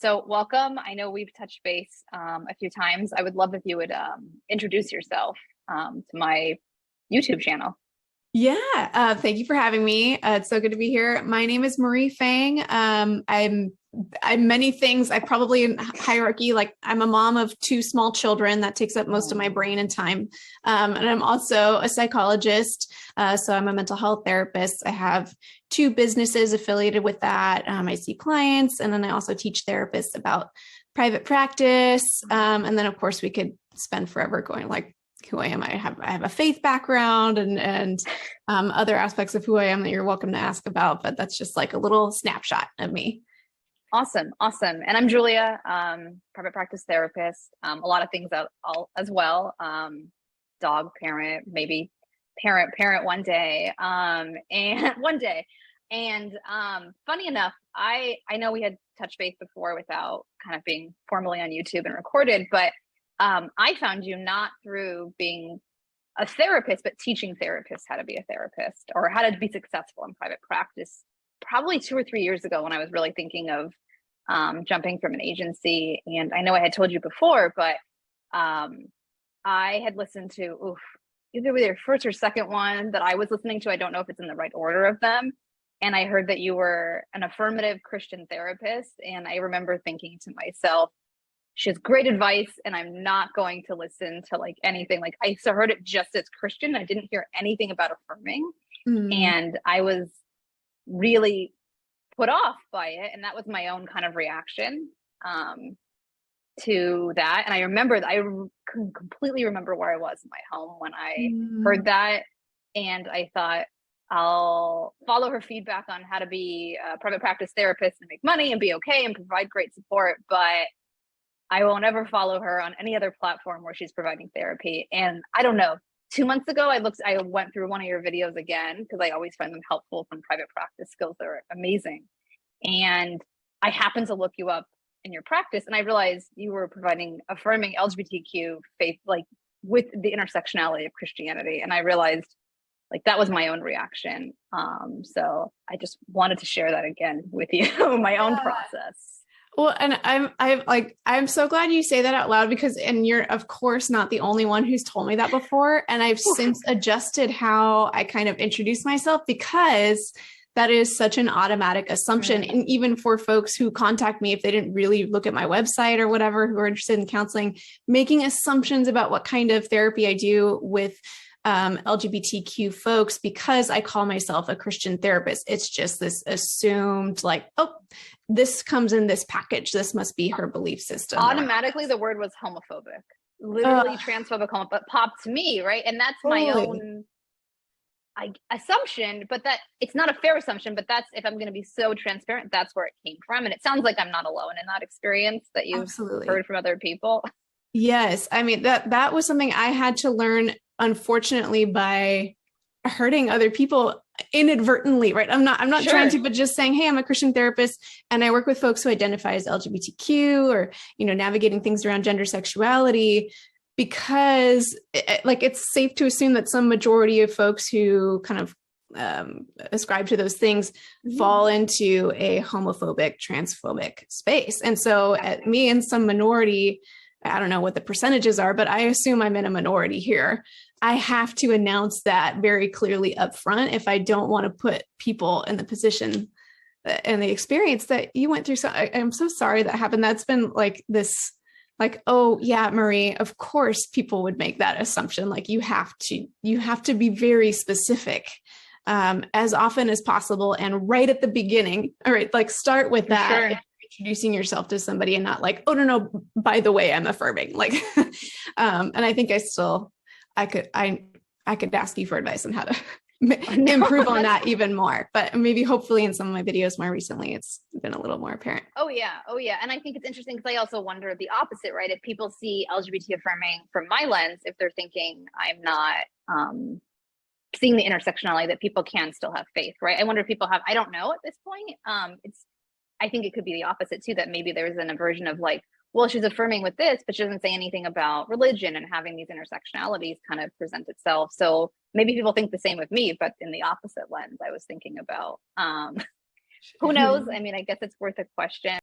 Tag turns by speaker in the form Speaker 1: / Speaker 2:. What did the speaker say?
Speaker 1: So welcome. I know we've touched base a few times. I would love if you would introduce yourself to my YouTube channel.
Speaker 2: Yeah, thank you for having me. It's so good to be here. My name is Marie Fang. I'm many things. I probably in hierarchy, like I'm a mom of two small children. That takes up most of my brain and time. And I'm also a psychologist. So I'm a mental health therapist. I have two businesses affiliated with that. I see clients, and then I also teach therapists about private practice. And then of course we could spend forever going like who I am. I have a faith background and other aspects of who I am that you're welcome to ask about, but that's just like a little snapshot of me.
Speaker 1: Awesome. And I'm Julia, private practice therapist, a lot of things as well. Dog parent, maybe parent one day, and funny enough, I know we had touched base before without kind of being formally on YouTube and recorded, but I found you not through being a therapist, but teaching therapists how to be a therapist or how to be successful in private practice, probably 2 or 3 years ago when I was really thinking of jumping from an agency. And I know I had told you before, but I had listened to either their first or second one that I was listening to. I don't know if it's in the right order of them. And I heard that you were an affirmative Christian therapist. And I remember thinking to myself, she has great advice, and I'm not going to listen to like anything. Like I heard it just as Christian. I didn't hear anything about affirming. And I was really put off by it. And that was my own kind of reaction to that. And I can completely remember where I was in my home when I heard that. And I thought, I'll follow her feedback on how to be a private practice therapist and make money and be okay and provide great support. But I won't ever follow her on any other platform where she's providing therapy. And I don't know, 2 months ago, I went through one of your videos again, because I always find them helpful from private practice skills. They're amazing. And I happened to look you up in your practice, and I realized you were providing affirming LGBTQ faith, like with the intersectionality of Christianity. And I realized like that was my own reaction. So I just wanted to share that again with you, my own process.
Speaker 2: Well, and I'm so glad you say that out loud and you're of course not the only one who's told me that before. And I've since adjusted how I kind of introduce myself, because that is such an automatic assumption. And even for folks who contact me, if they didn't really look at my website or whatever, who are interested in counseling, making assumptions about what kind of therapy I do with LGBTQ folks, because I call myself a Christian therapist. It's just this assumed like, oh, this comes in this package. This must be her belief system.
Speaker 1: Automatically, the word was homophobic, literally transphobic, but popped to me, right? And that's my own assumption, but that it's not a fair assumption, but that's, if I'm going to be so transparent, that's where it came from. And it sounds like I'm not alone in that experience that you've heard from other people.
Speaker 2: Yes. I mean, that was something I had to learn, unfortunately, by hurting other people inadvertently, right? I'm not trying to, but just saying, hey, I'm a Christian therapist and I work with folks who identify as LGBTQ or, navigating things around gender sexuality, because it's safe to assume that some majority of folks who kind of ascribe to those things fall into a homophobic, transphobic space. And so me and some minority, I don't know what the percentages are, but I assume I'm in a minority here. I have to announce that very clearly up front if I don't want to put people in the position and the experience that you went through. So I'm so sorry that happened. That's been like this, like, oh yeah, Marie, of course people would make that assumption. Like you have to be very specific as often as possible. And right at the beginning, all right, like start with that. Sure. Introducing yourself to somebody and not like, oh no, by the way, I'm affirming. Like, and I think I could ask you for advice on how to improve on that even more, but maybe hopefully in some of my videos more recently, it's been a little more apparent.
Speaker 1: Oh yeah. And I think it's interesting because I also wonder the opposite, right? If people see LGBT affirming from my lens, if they're thinking I'm not seeing the intersectionality, that people can still have faith, right? I wonder if people have, I don't know at this point. I think it could be the opposite too, that maybe there's an aversion of like, well, she's affirming with this, but she doesn't say anything about religion, and having these intersectionalities kind of present itself. So maybe people think the same with me, but in the opposite lens I was thinking about. Who knows? I mean, I guess it's worth a question.